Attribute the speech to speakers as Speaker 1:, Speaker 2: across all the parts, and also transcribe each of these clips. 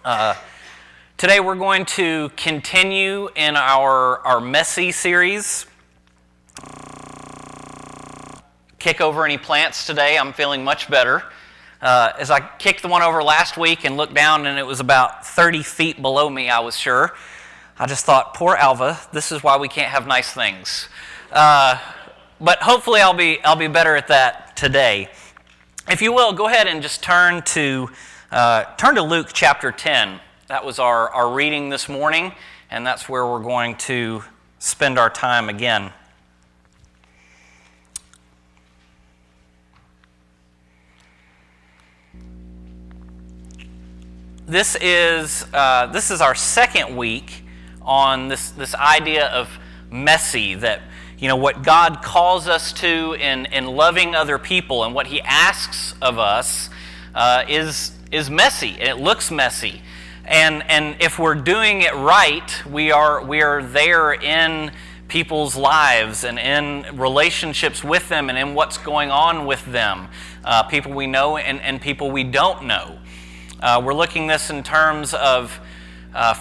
Speaker 1: Today we're going to continue in our messy series. Kick over any plants today. I'm feeling much better. As I kicked the one over last week and looked down and it was about 30 feet below me, I was sure. I just thought, poor Alva, this is why we can't have nice things. But hopefully I'll be better at that today. If you will, go ahead and just turn to Luke chapter 10. That was our reading this morning, and that's where we're going to spend our time again. This is our second week on this idea of messy, that what God calls us to in loving other people, and what He asks of us is messy. It looks messy. And if we're doing it right, we are there in people's lives and in relationships with them and in what's going on with them, people we know and people we don't know. We're looking this in terms of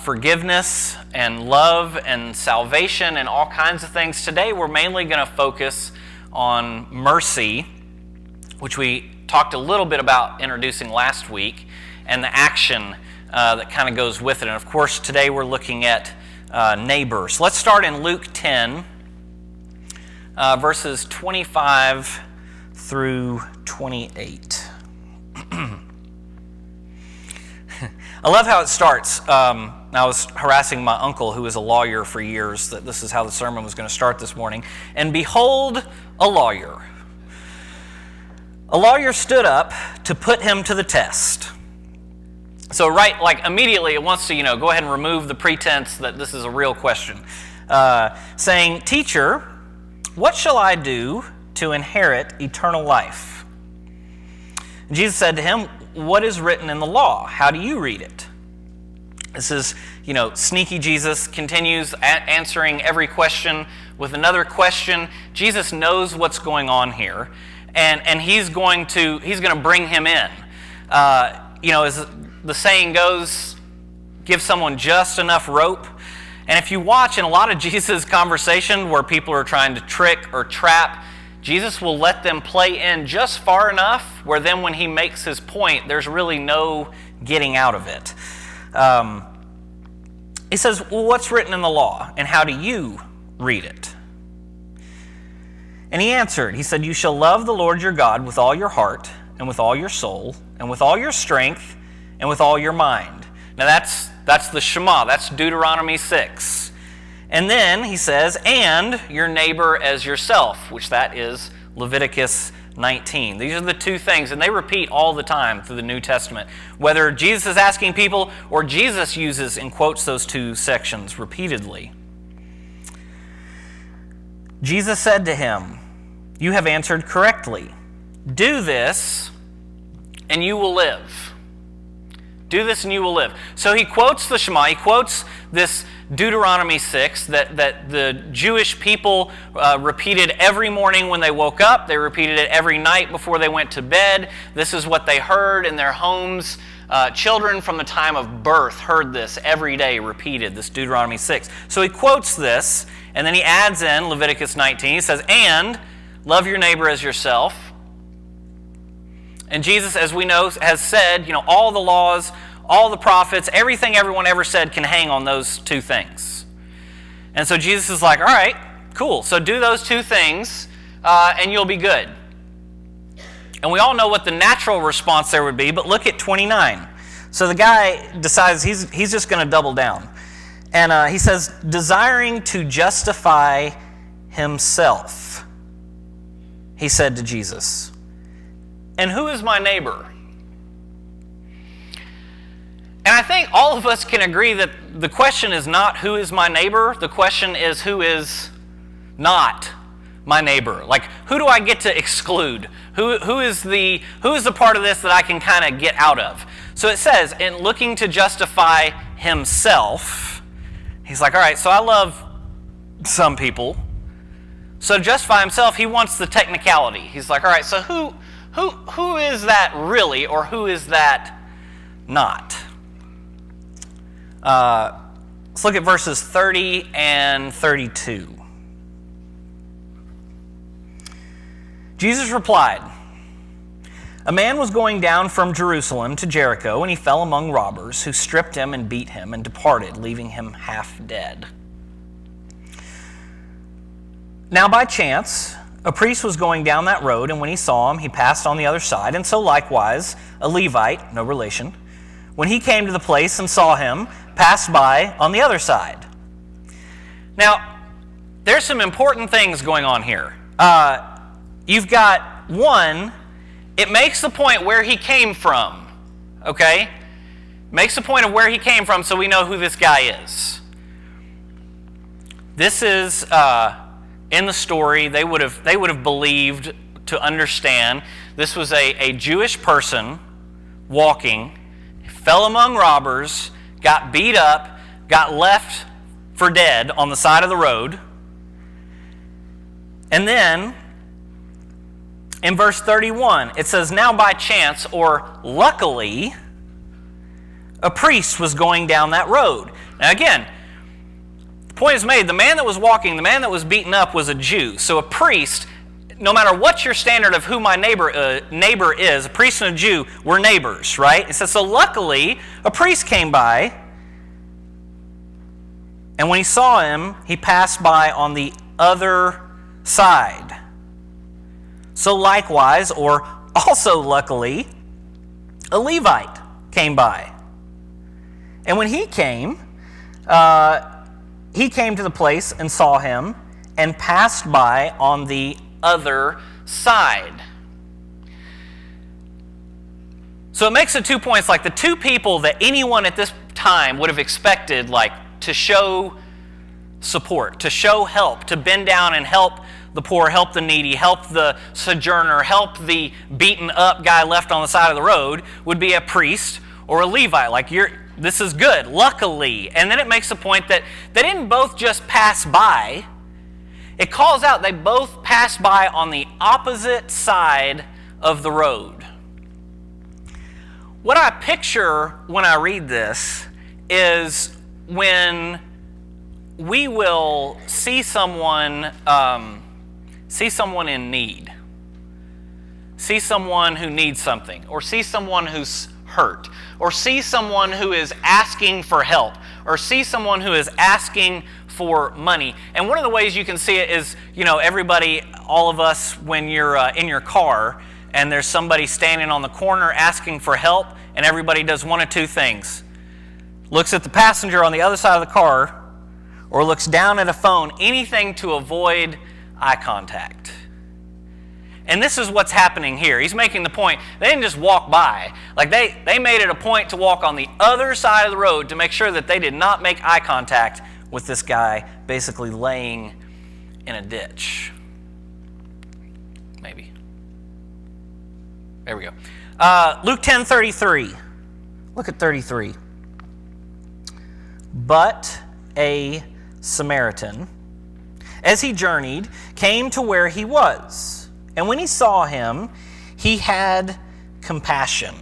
Speaker 1: forgiveness and love and salvation and all kinds of things. Today we're mainly going to focus on mercy, which we talked a little bit about introducing last week, and the action that kind of goes with it. And of course, today we're looking at neighbor. So let's start in Luke 10, verses 25 through 28. I love how it starts. I was harassing my uncle, who is a lawyer for years, that this is how the sermon was going to start this morning. And behold, a lawyer. A lawyer stood up to put him to the test. So immediately it wants to, go ahead and remove the pretense that this is a real question. Saying, "Teacher, what shall I do to inherit eternal life?" And Jesus said to him, "What is written in the law? How do you read it?" This is, sneaky Jesus continues answering every question with another question. Jesus knows what's going on here, and he's going to bring him in. As the saying goes, give someone just enough rope. And if you watch in a lot of Jesus' conversation where people are trying to trick or trap, Jesus will let them play in just far enough where then when he makes his point, there's really no getting out of it. He says, "Well, what's written in the law, and how do you read it?" And he answered, he said, "You shall love the Lord your God with all your heart, and with all your soul, and with all your strength, and with all your mind." Now that's the Shema. That's Deuteronomy 6. And then he says, "And your neighbor as yourself," which that is Leviticus 19. These are the two things, and they repeat all the time through the New Testament. Whether Jesus is asking people or Jesus uses and quotes those two sections repeatedly. Jesus said to him, "You have answered correctly. Do this, and you will live." Do this and you will live. So he quotes the Shema. He quotes this Deuteronomy 6 that the Jewish people repeated every morning when they woke up. They repeated it every night before they went to bed. This is what they heard in their homes. Children from the time of birth heard this every day repeated, this Deuteronomy 6. So he quotes this, and then he adds in Leviticus 19. He says, "And love your neighbor as yourself." And Jesus, as we know, has said, all the laws, all the prophets, everything everyone ever said can hang on those two things. And so Jesus is like, all right, cool. So do those two things, and you'll be good. And we all know what the natural response there would be, but look at 29. So the guy decides he's just going to double down. And he says, "Desiring to justify himself, he said to Jesus, 'And who is my neighbor?'" And I think all of us can agree that the question is not who is my neighbor, the question is who is not my neighbor. Like, who do I get to exclude? Who is the part of this that I can kind of get out of? So it says, in looking to justify himself, he's like, all right, so I love some people. So to justify himself, he wants the technicality. He's like, all right, so who is that really, or who is that not? Let's look at verses 30 and 32. Jesus replied, "A man was going down from Jerusalem to Jericho, and he fell among robbers, who stripped him and beat him and departed, leaving him half dead. Now by chance, a priest was going down that road, and when he saw him, he passed on the other side. And so likewise, a Levite, no relation, when he came to the place and saw him, passed by on the other side." Now, there's some important things going on here. You've got one, it makes the point where he came from, okay? Makes the point of where he came from so we know who this guy is. This is, in the story, they would have believed, to understand, this was a Jewish person walking, fell among robbers, got beat up, got left for dead on the side of the road. And then, in verse 31, it says, "Now by chance," or luckily, "a priest was going down that road." Now again, the point is made, the man that was walking, the man that was beaten up was a Jew. So a priest, no matter what your standard of who my neighbor is, a priest and a Jew were neighbors, right? It says, so luckily, a priest came by, and when he saw him, he passed by on the other side. So likewise, or also luckily, a Levite came by. And when he came to the place and saw him and passed by on the other side. So it makes it 2 points, like the two people that anyone at this time would have expected, like, to show support, to show help, to bend down and help the poor, help the needy, help the sojourner, help the beaten up guy left on the side of the road, would be a priest or a Levite. Like, this is good, luckily. And then it makes a point that they didn't both just pass by. It calls out they both passed by on the opposite side of the road. What I picture when I read this is when we will see someone in need, see someone who needs something, or see someone who's hurt, or see someone who is asking for help, or see someone who is asking for money. And one of the ways you can see it is, everybody, all of us, when you're in your car and there's somebody standing on the corner asking for help, and everybody does one of two things. Looks at the passenger on the other side of the car, or looks down at a phone, anything to avoid eye contact. And this is what's happening here. He's making the point, they didn't just walk by. Like they made it a point to walk on the other side of the road to make sure that they did not make eye contact with this guy basically laying in a ditch. Maybe. There we go. Luke 10:33. Look at 33. "But a Samaritan, as he journeyed, came to where he was. And when he saw him, he had compassion."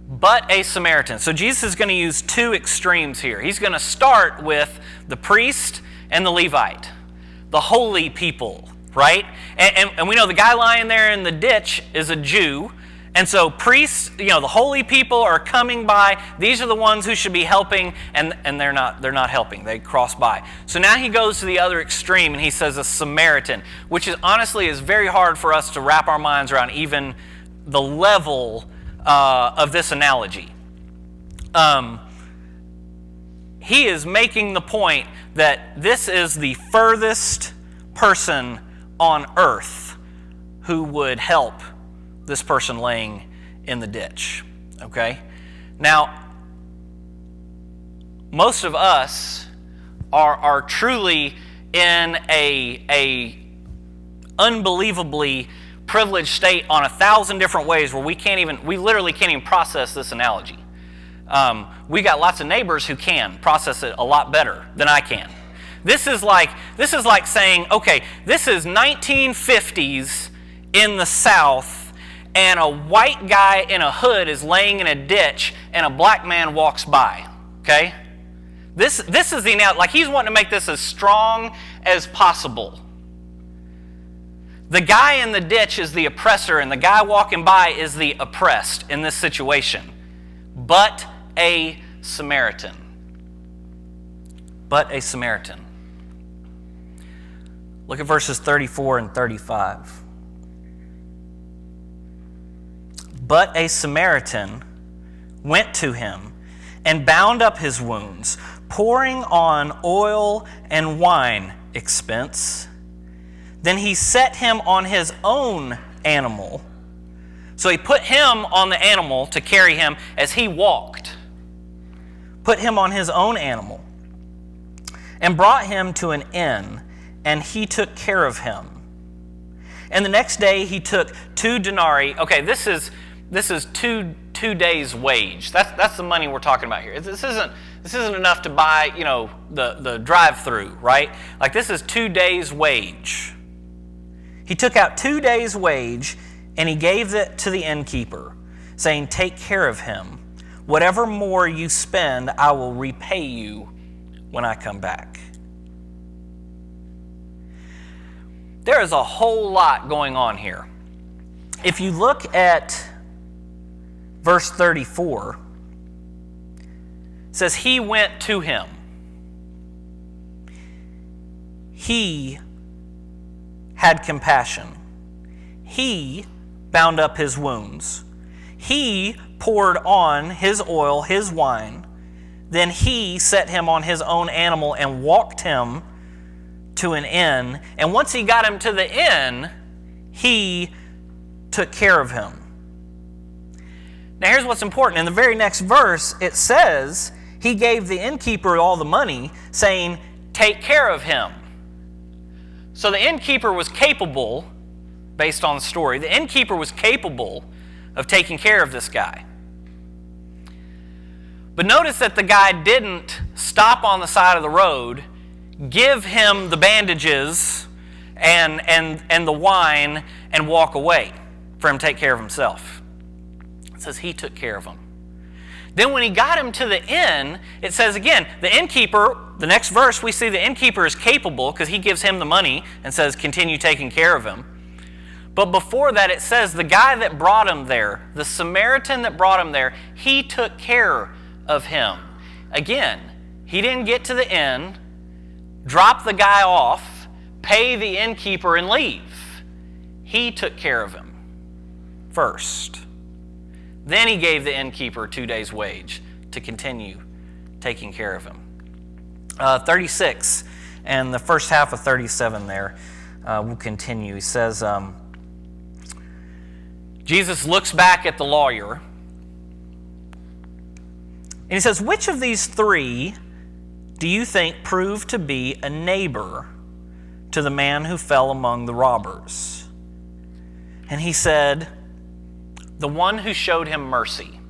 Speaker 1: But a Samaritan. So Jesus is going to use two extremes here. He's going to start with the priest and the Levite, the holy people, right? And we know the guy lying there in the ditch is a Jew. And so priests, the holy people are coming by. These are the ones who should be helping, and they're not helping. They cross by. So now he goes to the other extreme, and he says a Samaritan, which is honestly is very hard for us to wrap our minds around, even the level of this analogy. He is making the point that this is the furthest person on earth who would help this person laying in the ditch, okay? Now, most of us are truly in a unbelievably privileged state on 1,000 different ways where we literally can't even process this analogy. We got lots of neighbors who can process it a lot better than I can. This is like saying, okay, this is 1950s in the South, and a white guy in a hood is laying in a ditch, and a black man walks by. Okay? This is the analogy. Like, he's wanting to make this as strong as possible. The guy in the ditch is the oppressor, and the guy walking by is the oppressed in this situation. But a Samaritan. But a Samaritan. Look at verses 34 and 35. But a Samaritan went to him and bound up his wounds, pouring on oil and wine expense. Then he set him on his own animal. So he put him on the animal to carry him as he walked. Put him on his own animal. And brought him to an inn, and he took care of him. And the next day he took 2 denarii. Okay, this is two days' wage. That's the money we're talking about here. This isn't enough to buy, the drive-through, right? Like, this is 2 days' wage. He took out 2 days' wage, and he gave it to the innkeeper, saying, "Take care of him. Whatever more you spend, I will repay you when I come back." There is a whole lot going on here. If you look at verse 34, it says, he went to him. He had compassion. He bound up his wounds. He poured on his oil, his wine. Then he set him on his own animal and walked him to an inn. And once he got him to the inn, he took care of him. Now here's what's important. In the very next verse, it says, he gave the innkeeper all the money, saying, "Take care of him." So the innkeeper was capable, based on the story, the innkeeper was capable of taking care of this guy. But notice that the guy didn't stop on the side of the road, give him the bandages and the wine, and walk away for him to take care of himself. It says he took care of him. Then when he got him to the inn, it says again, the innkeeper, the next verse, we see the innkeeper is capable because he gives him the money and says, continue taking care of him. But before that, it says the guy that brought him there, the Samaritan that brought him there, he took care of him. Again, he didn't get to the inn, drop the guy off, pay the innkeeper, and leave. He took care of him first. Then he gave the innkeeper 2 days' wage to continue taking care of him. 36 and the first half of 37 there will continue. He says, Jesus looks back at the lawyer and he says, "Which of these 3 do you think proved to be a neighbor to the man who fell among the robbers?" And he said, "The one who showed him mercy."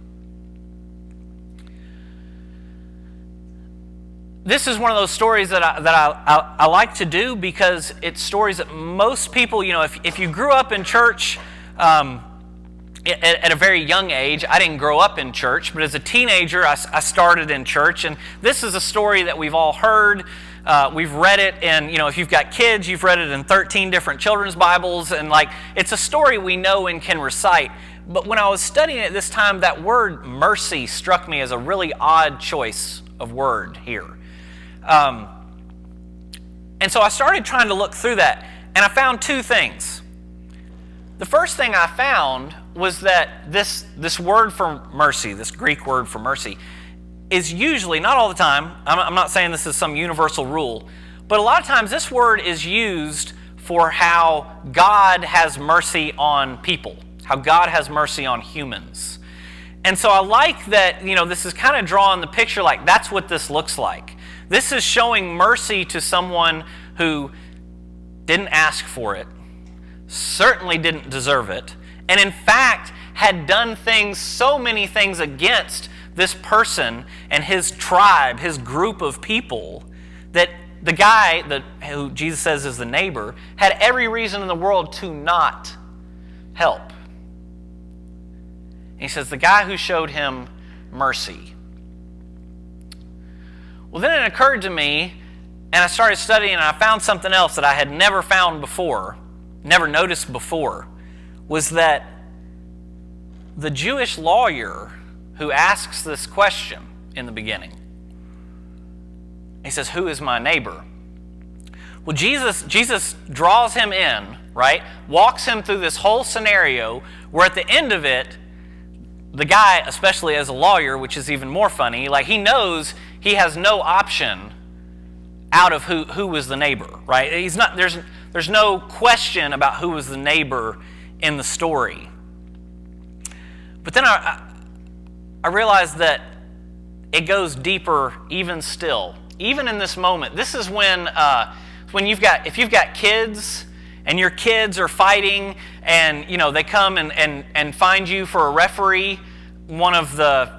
Speaker 1: This is one of those stories that I like to do because it's stories that most people, if you grew up in church at a very young age, I didn't grow up in church, but as a teenager, I started in church, and this is a story that we've all heard. We've read it, and if you've got kids, you've read it in 13 different children's Bibles, and it's a story we know and can recite. But when I was studying it this time, that word mercy struck me as a really odd choice of word here. And so I started trying to look through that, and I found 2 things. The first thing I found was that this word for mercy, this Greek word for mercy, is usually, not all the time, I'm not saying this is some universal rule, but a lot of times this word is used for how God has mercy on people, how God has mercy on humans. And so I like that, this is kind of drawing the picture like that's what this looks like. This is showing mercy to someone who didn't ask for it, certainly didn't deserve it, and in fact had done so many things against this person and his tribe, his group of people, that the guy who Jesus says is the neighbor had every reason in the world to not help. he says, the guy who showed him mercy. Well, then it occurred to me, and I started studying, and I found something else that I had never found before, never noticed before, was that the Jewish lawyer who asks this question in the beginning, he says, who is my neighbor? Well, Jesus draws him in, right? Walks him through this whole scenario where at the end of it, the guy, especially as a lawyer, which is even more funny, like he knows he has no option out of who was the neighbor, right? There's no question about who was the neighbor in the story. But then I realized that it goes deeper even still. Even in this moment, this is when if you've got kids and your kids are fighting and they come and find you for a referee one of the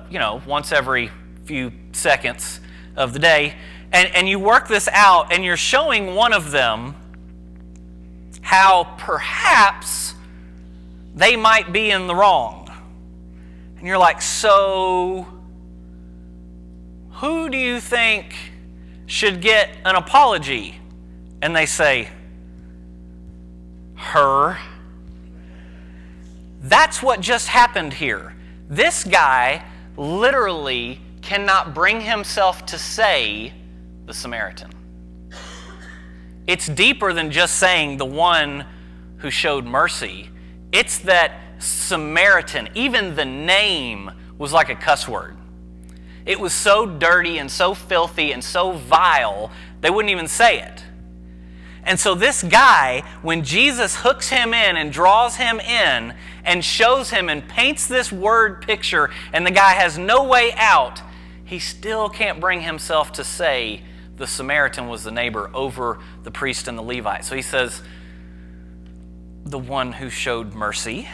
Speaker 1: once every few seconds of the day, and you work this out and you're showing one of them how perhaps they might be in the wrong. And you're like, so who do you think should get an apology? And they say, her. That's what just happened here. This guy literally cannot bring himself to say the Samaritan. It's deeper than just saying the one who showed mercy. It's that Samaritan, even the name was like a cuss word. It was so dirty and so filthy and so vile, they wouldn't even say it. And so this guy, when Jesus hooks him in and draws him in and shows him and paints this word picture, and the guy has no way out, he still can't bring himself to say the Samaritan was the neighbor over the priest and the Levite. So he says, the one who showed mercy.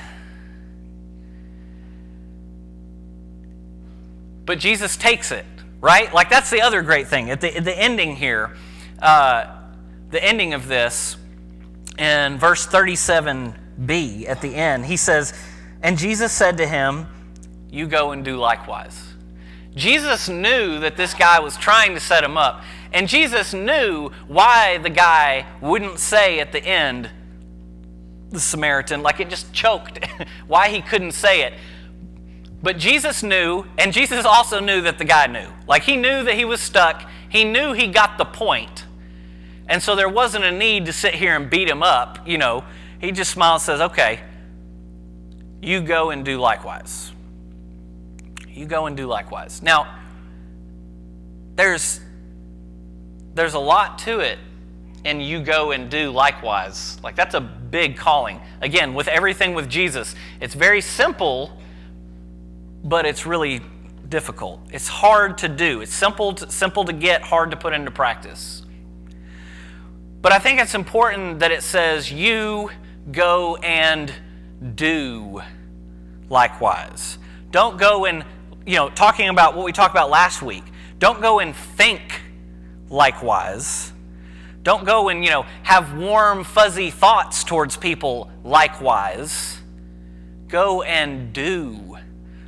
Speaker 1: But Jesus takes it, right? Like that's the other great thing. At the ending here, the ending of this, in verse 37b at the end, he says, and Jesus said to him, you go and do likewise. Jesus knew that this guy was trying to set him up, and Jesus knew why the guy wouldn't say at the end, the Samaritan, like it just choked, why he couldn't say it. But Jesus knew, and Jesus also knew that the guy knew. Like he knew that he was stuck. He knew he got the point. And so there wasn't a need to sit here and beat him up. He just smiled and says, okay, you go and do likewise. You go and do likewise. Now, there's a lot to it, and you go and do likewise. Like that's a big calling. Again, with everything with Jesus, it's very simple, but it's really difficult. It's hard to do. It's simple to get, hard to put into practice. But I think it's important that it says, you go and do likewise. Don't go and, talking about what we talked about last week, don't go and think likewise. Don't go and, have warm, fuzzy thoughts towards people likewise. Go and do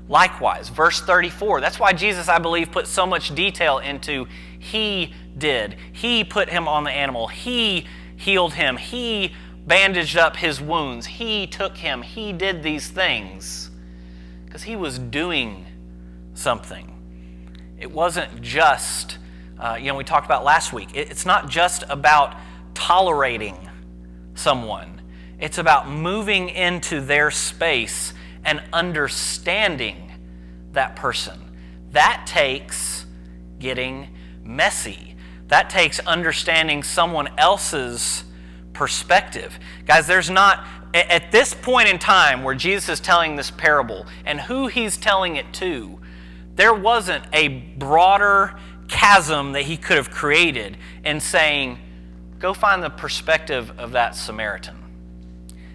Speaker 1: likewise. Verse 34. That's why Jesus, I believe, put so much detail into he did. He put him on the animal. He healed him. He bandaged up his wounds. He took him. He did these things because he was doing something. It wasn't just, we talked about last week. It's not just about tolerating someone. It's about moving into their space and understanding that person. That takes getting messy. That takes understanding someone else's perspective. Guys, there's not, at this point in time where Jesus is telling this parable and who he's telling it to, there wasn't a broader chasm that he could have created in saying, go find the perspective of that Samaritan.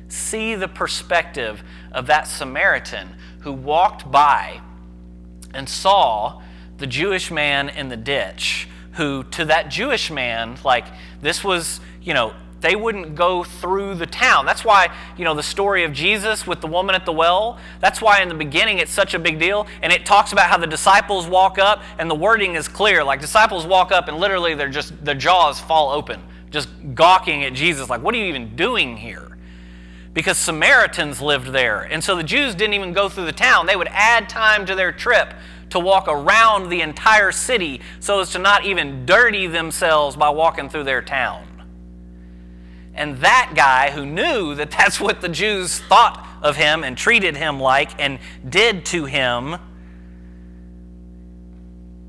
Speaker 1: See the perspective of that Samaritan who walked by and saw the Jewish man in the ditch, who to that Jewish man, like this was, They wouldn't go through the town. That's why, the story of Jesus with the woman at the well, that's why in the beginning it's such a big deal. And it talks about how the disciples walk up, and the wording is clear. Like, disciples walk up and literally their jaws fall open, just gawking at Jesus, like, what are you even doing here? Because Samaritans lived there. And so the Jews didn't even go through the town. They would add time to their trip to walk around the entire city so as to not even dirty themselves by walking through their town. And that guy who knew that that's what the Jews thought of him and treated him like and did to him,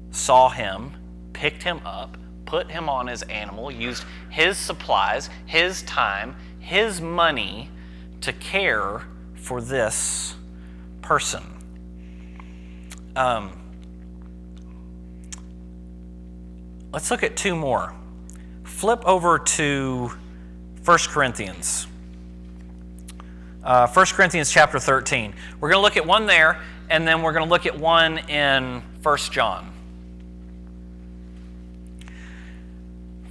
Speaker 1: saw him, picked him up, put him on his animal, used his supplies, his time, his money to care for this person. Let's look at two more. Flip over to 1 Corinthians. 1 Corinthians chapter 13. We're going to look at one there, and then we're going to look at one in 1 John.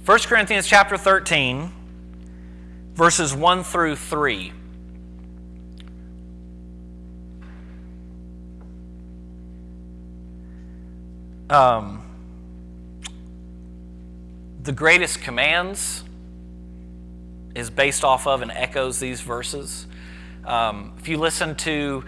Speaker 1: 1 Corinthians chapter 13, verses 1 through 3. The greatest commands is based off of and echoes these verses. If you listen to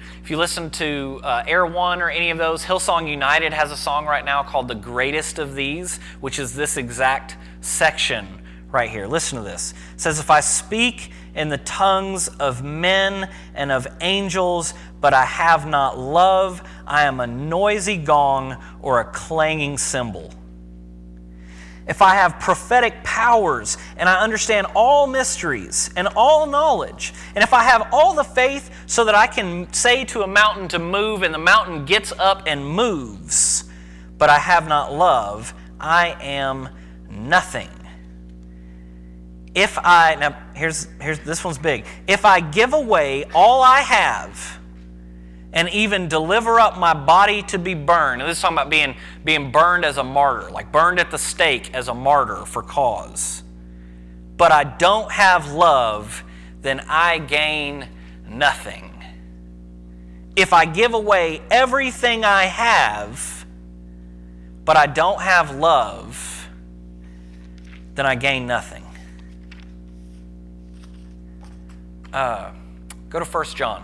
Speaker 1: Air One or any of those, Hillsong United has a song right now called "The Greatest of These," which is this exact section right here. Listen to this. It says, "If I speak in the tongues of men and of angels, but I have not love, I am a noisy gong or a clanging cymbal. If I have prophetic powers and I understand all mysteries and all knowledge, and if I have all the faith so that I can say to a mountain to move and the mountain gets up and moves, but I have not love, I am nothing. Now here's this one's big. If I give away all I have and even deliver up my body to be burned," and this is talking about being burned as a martyr, like burned at the stake as a martyr for cause, "but I don't have love, then I gain nothing. If I give away everything I have, but I don't have love, then I gain nothing." Go to 1 John.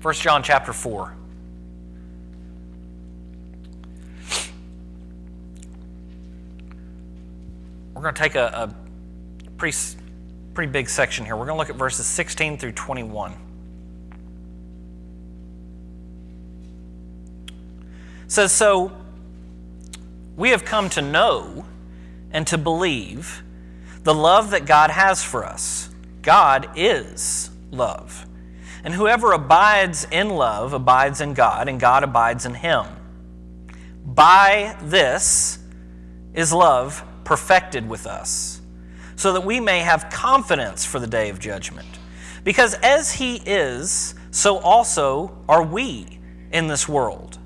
Speaker 1: 1 John chapter 4. We're going to take a pretty big section here. We're going to look at verses 16 through 21. It says, "So we have come to know and to believe the love that God has for us. God is love. And whoever abides in love abides in God, and God abides in him. By this is love perfected with us, so that we may have confidence for the day of judgment. Because as he is, so also are we in this world."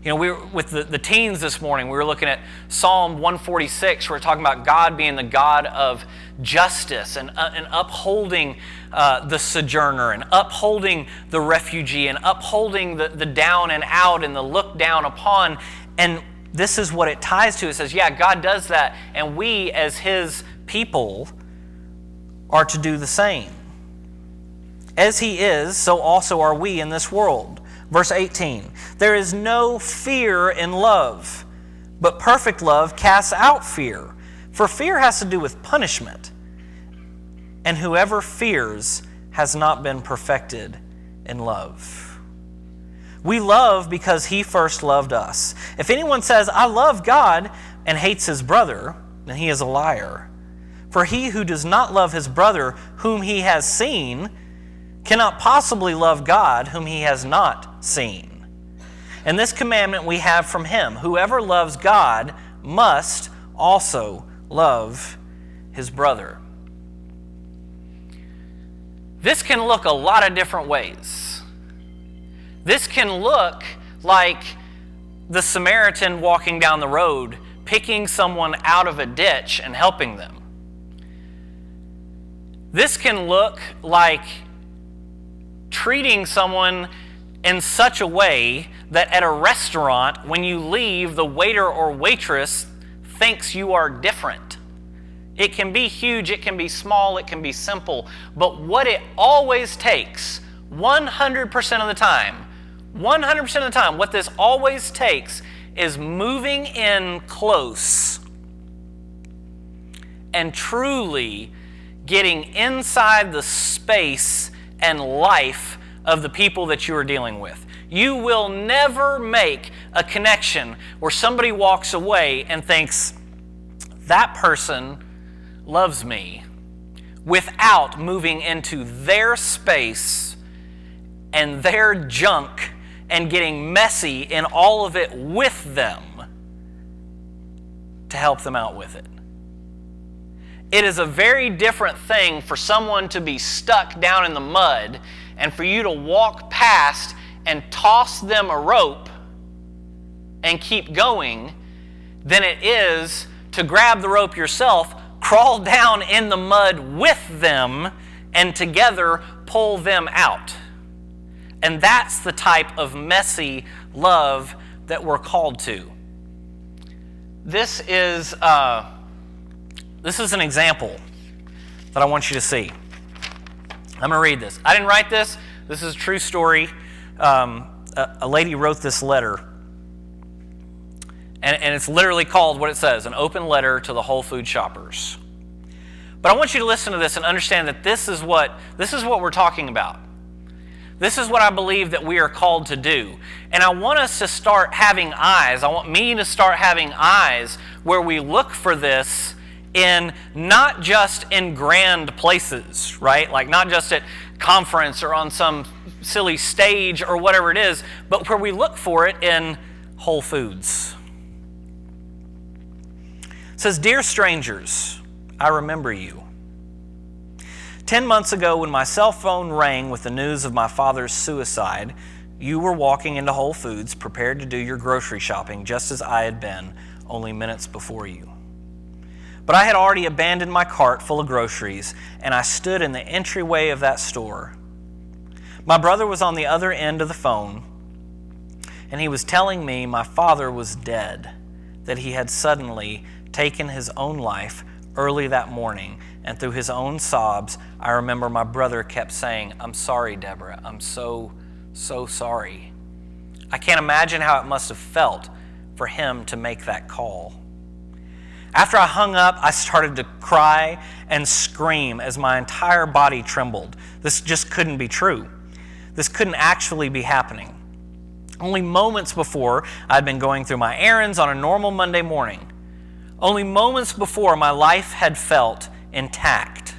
Speaker 1: We were with the teens this morning, we were looking at Psalm 146, where we're talking about God being the God of justice and upholding the sojourner and upholding the refugee and upholding the down and out and the looked down upon. And this is what it ties to. It says, yeah, God does that, and we as his people are to do the same. As he is, so also are we in this world. Verse 18, "There is no fear in love, but perfect love casts out fear. For fear has to do with punishment, and whoever fears has not been perfected in love. We love because he first loved us. If anyone says, 'I love God,' and hates his brother, then he is a liar. For he who does not love his brother whom he has seen cannot possibly love God whom he has not seen. And this commandment we have from him: whoever loves God must also love his brother." This can look a lot of different ways. This can look like the Samaritan walking down the road, picking someone out of a ditch and helping them. This can look like treating someone in such a way that at a restaurant, when you leave, the waiter or waitress thinks you are different. It can be huge, it can be small, it can be simple, but what it always takes, 100% of the time, what this always takes is moving in close and truly getting inside the space and life of the people that you are dealing with. You will never make a connection where somebody walks away and thinks, that person loves me, without moving into their space and their junk and getting messy in all of it with them to help them out with it. It is a very different thing for someone to be stuck down in the mud and for you to walk past and toss them a rope and keep going than it is to grab the rope yourself, crawl down in the mud with them, and together pull them out. And that's the type of messy love that we're called to. This is an example that I want you to see. I'm going to read this. I didn't write this. This is a true story. A lady wrote this letter. And it's literally called what it says, an open letter to the Whole Food shoppers. But I want you to listen to this and understand that this is what we're talking about. This is what I believe that we are called to do. And I want us to start having eyes. I want me to start having eyes where we look for this in not just in grand places, right? Like not just at conference or on some silly stage or whatever it is, but where we look for it in Whole Foods. It says, "Dear strangers, I remember you. 10 months ago, when my cell phone rang with the news of my father's suicide, you were walking into Whole Foods prepared to do your grocery shopping just as I had been only minutes before you. But I had already abandoned my cart full of groceries, and I stood in the entryway of that store. My brother was on the other end of the phone, and he was telling me my father was dead, that he had suddenly taken his own life early that morning, and through his own sobs, I remember my brother kept saying, 'I'm sorry, Deborah. I'm so sorry.' I can't imagine how it must have felt for him to make that call. After I hung up, I started to cry and scream as my entire body trembled. This just couldn't be true. This couldn't actually be happening. Only moments before, I'd been going through my errands on a normal Monday morning. Only moments before, my life had felt intact.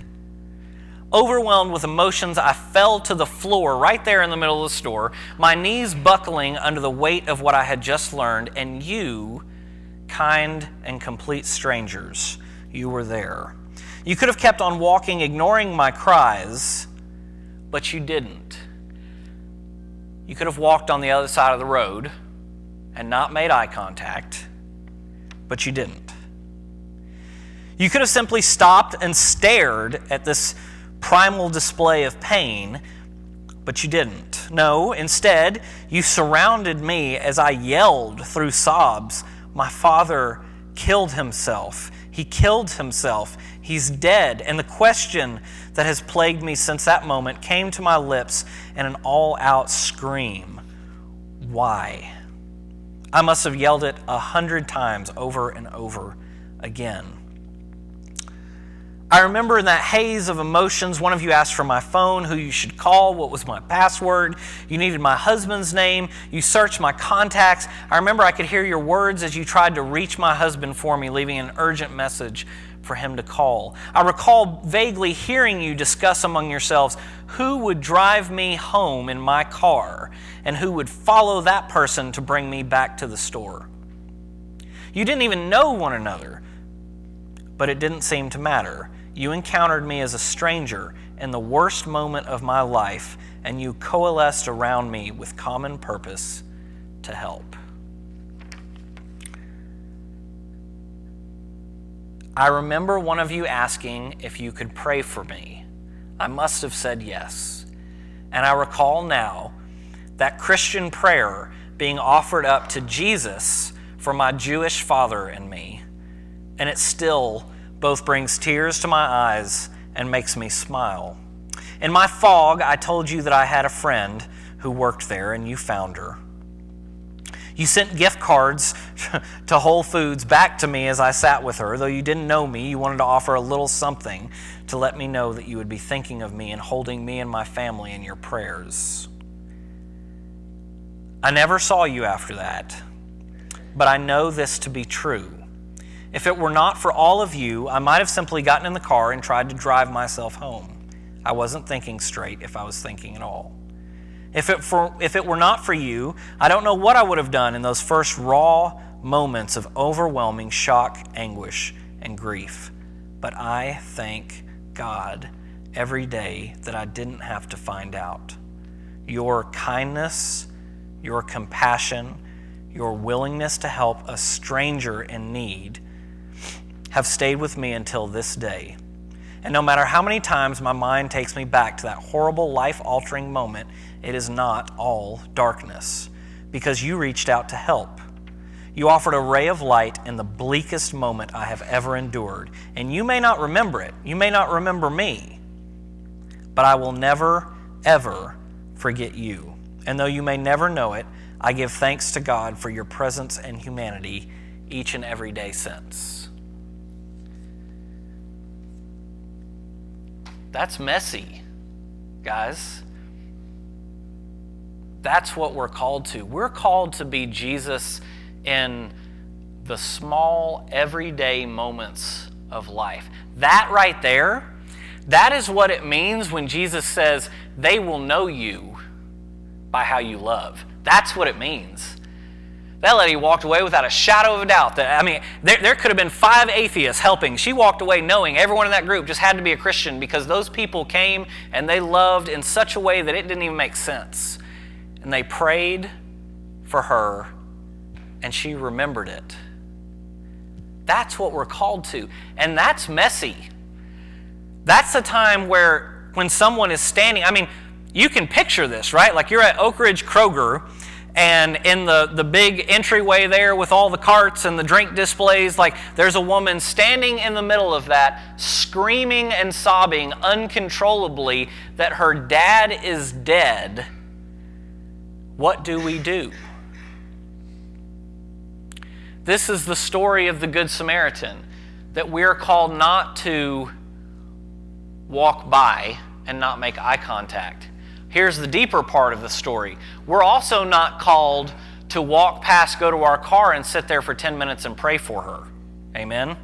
Speaker 1: Overwhelmed with emotions, I fell to the floor right there in the middle of the store, my knees buckling under the weight of what I had just learned, and you, kind and complete strangers, you were there. You could have kept on walking, ignoring my cries, but you didn't. You could have walked on the other side of the road and not made eye contact, but you didn't. You could have simply stopped and stared at this primal display of pain, but you didn't. No, instead, you surrounded me as I yelled through sobs, 'My father killed himself. He killed himself. He's dead.' And the question that has plagued me since that moment came to my lips in an all-out scream. Why? I must have yelled it 100 times over and over again. I remember in that haze of emotions, one of you asked for my phone, who you should call, what was my password. You needed my husband's name. You searched my contacts. I remember I could hear your words as you tried to reach my husband for me, leaving an urgent message for him to call. I recall vaguely hearing you discuss among yourselves who would drive me home in my car and who would follow that person to bring me back to the store. You didn't even know one another, but it didn't seem to matter. You encountered me as a stranger in the worst moment of my life, and you coalesced around me with common purpose to help. I remember one of you asking if you could pray for me. I must have said yes. And I recall now that Christian prayer being offered up to Jesus for my Jewish father and me. And it still both brings tears to my eyes and makes me smile. In my fog, I told you that I had a friend who worked there, and you found her. You sent gift cards to Whole Foods back to me as I sat with her. Though you didn't know me, you wanted to offer a little something to let me know that you would be thinking of me and holding me and my family in your prayers. I never saw you after that, but I know this to be true. If it were not for all of you, I might have simply gotten in the car and tried to drive myself home. I wasn't thinking straight if I was thinking at all. If it were not for you, I don't know what I would have done in those first raw moments of overwhelming shock, anguish, and grief. But I thank God every day that I didn't have to find out. Your kindness, your compassion, your willingness to help a stranger in need have stayed with me until this day. And no matter how many times my mind takes me back to that horrible life-altering moment, it is not all darkness, because you reached out to help. You offered a ray of light in the bleakest moment I have ever endured. And you may not remember it. You may not remember me. But I will never, ever forget you. And though you may never know it, I give thanks to God for your presence and humanity each and every day since. That's messy, guys. That's what we're called to. We're called to be Jesus in the small, everyday moments of life. That right there, that is what it means when Jesus says, they will know you by how you love. That's what it means. That lady walked away without a shadow of a doubt. There could have been 5 atheists helping. She walked away knowing everyone in that group just had to be a Christian because those people came and they loved in such a way that it didn't even make sense. And they prayed for her, and she remembered it. That's what we're called to. And that's messy. That's a time where when someone is standing, you can picture this, right? Like you're at Oak Ridge Kroger, and in the big entryway there with all the carts and the drink displays, like there's a woman standing in the middle of that, screaming and sobbing uncontrollably that her dad is dead. What do we do? This is the story of the Good Samaritan, that we're called not to walk by and not make eye contact. Here's the deeper part of the story. We're also not called to walk past, go to our car, and sit there for 10 minutes and pray for her. Amen?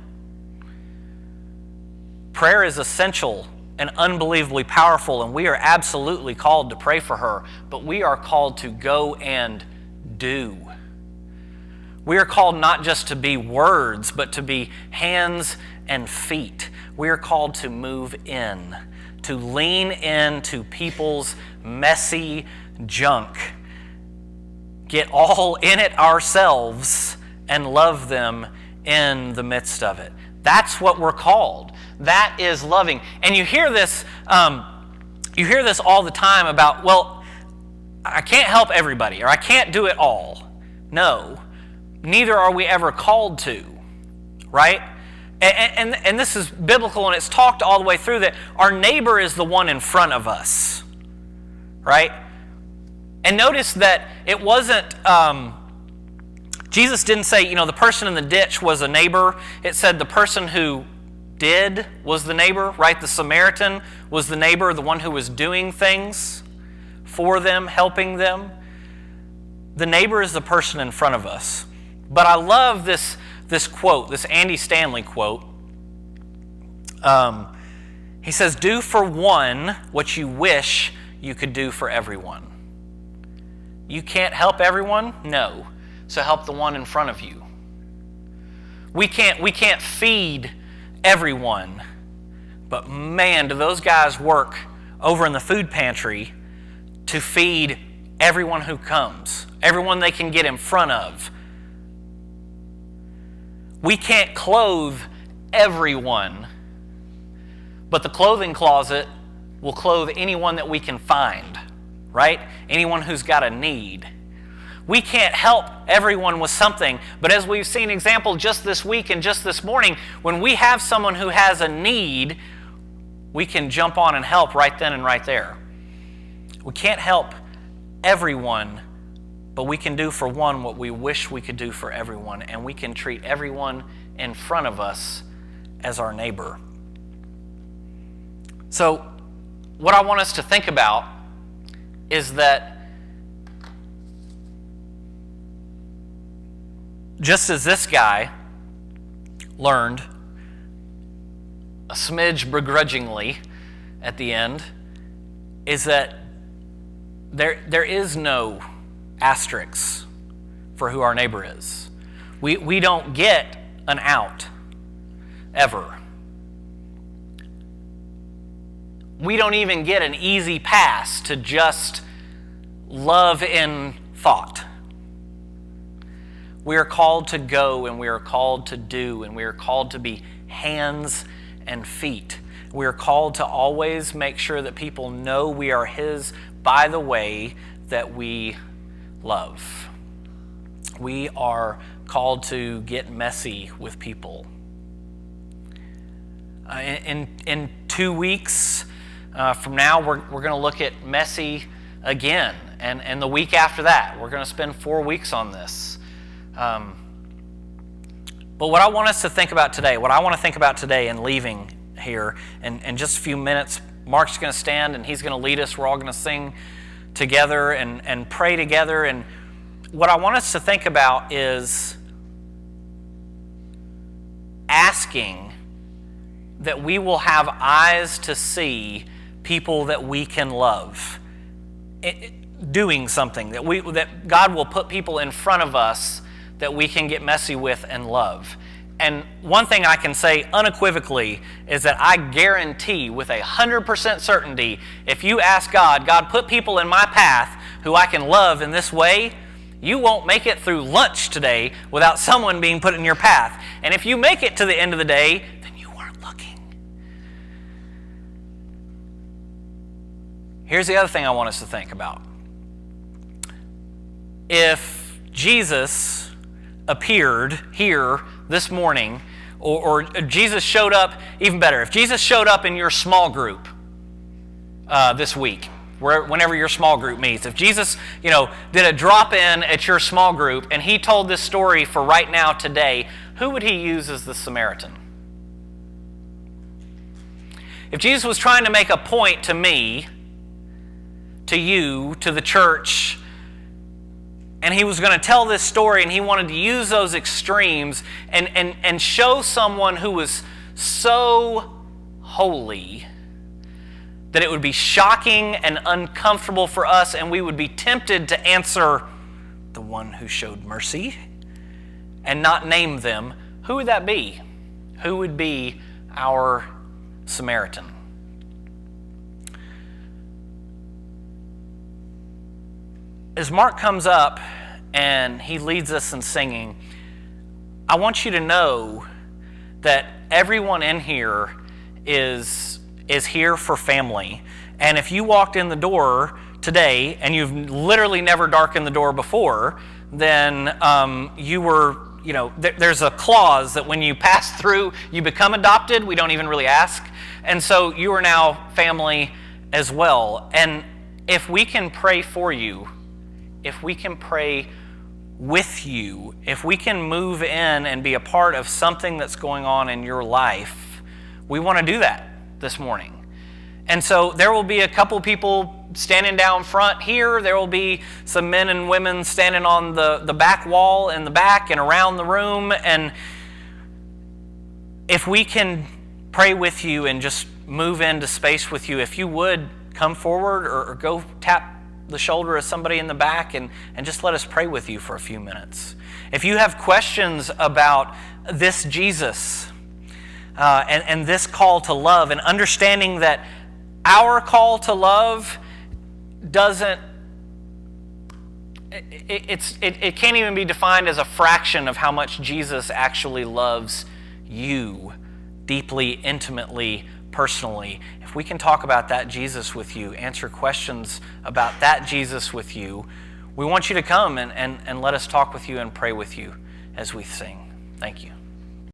Speaker 1: Prayer is essential and unbelievably powerful, and we are absolutely called to pray for her, but we are called to go and do. We are called not just to be words, but to be hands and feet. We are called to move in, to lean into people's messy junk, get all in it ourselves, and love them in the midst of it. That's what we're called. That is loving. And you hear this all the time about, well, I can't help everybody, or I can't do it all. No, neither are we ever called to, right? And this is biblical, and it's talked all the way through that our neighbor is the one in front of us, right? And notice that it wasn't, Jesus didn't say, the person in the ditch was a neighbor. It said the person who did was the neighbor, right? The Samaritan was the neighbor, the one who was doing things for them, helping them. The neighbor is the person in front of us. But I love this quote, this Andy Stanley quote. He says, "Do for one what you wish you could do for everyone." You can't help everyone? No. So help the one in front of you. We can't feed everyone. But man, do those guys work over in the food pantry to feed everyone who comes, everyone they can get in front of. We can't clothe everyone, but the clothing closet will clothe anyone that we can find, right? Anyone who's got a need. We can't help everyone with something, but as we've seen example just this week and just this morning, when we have someone who has a need, we can jump on and help right then and right there. We can't help everyone, but we can do for one what we wish we could do for everyone, and we can treat everyone in front of us as our neighbor. So, what I want us to think about is that just as this guy learned a smidge begrudgingly at the end, is that there is no asterisk for who our neighbor is. We don't get an out, ever. We don't even get an easy pass to just love in thought. We are called to go, and we are called to do, and we are called to be hands and feet. We are called to always make sure that people know we are His by the way that we love. We are called to get messy with people. In 2 weeks from now, we're going to look at messy again. And the week after that, we're going to spend 4 weeks on this. But what I want us to think about today, what I want to think about today in leaving here in just a few minutes, Mark's going to stand and he's going to lead us. We're all going to sing together and pray together. And what I want us to think about is asking that we will have eyes to see people that we can love. Doing something, that God will put people in front of us that we can get messy with and love. And one thing I can say unequivocally is that I guarantee with 100% certainty, if you ask God, put people in my path who I can love in this way, you won't make it through lunch today without someone being put in your path. And if you make it to the end of the day, then you weren't looking. Here's the other thing I want us to think about. If Jesus appeared here this morning, or Jesus showed up, even better, if Jesus showed up in your small group this week, whenever your small group meets, if Jesus, did a drop-in at your small group and he told this story for right now today, who would he use as the Samaritan? If Jesus was trying to make a point to me, to you, to the church, and he was going to tell this story, and he wanted to use those extremes and show someone who was so holy that it would be shocking and uncomfortable for us, and we would be tempted to answer the one who showed mercy and not name them. Who would that be? Who would be our Samaritan? As Mark comes up and he leads us in singing, I want you to know that everyone in here is here for family. And if you walked in the door today and you've literally never darkened the door before, then you were, there's a clause that when you pass through, you become adopted. We don't even really ask. And so you are now family as well. And if we can pray for you, if we can pray with you, if we can move in and be a part of something that's going on in your life, we want to do that this morning. And so there will be a couple people standing down front here. There will be some men and women standing on the back wall in the back and around the room. And if we can pray with you and just move into space with you, if you would come forward or go tap the shoulder of somebody in the back and just let us pray with you for a few minutes. If you have questions about this Jesus and this call to love, and understanding that our call to love doesn't, it can't even be defined as a fraction of how much Jesus actually loves you deeply, intimately, personally, if we can talk about that Jesus with you, answer questions about that Jesus with you, we want you to come and let us talk with you and pray with you as we sing. Thank you.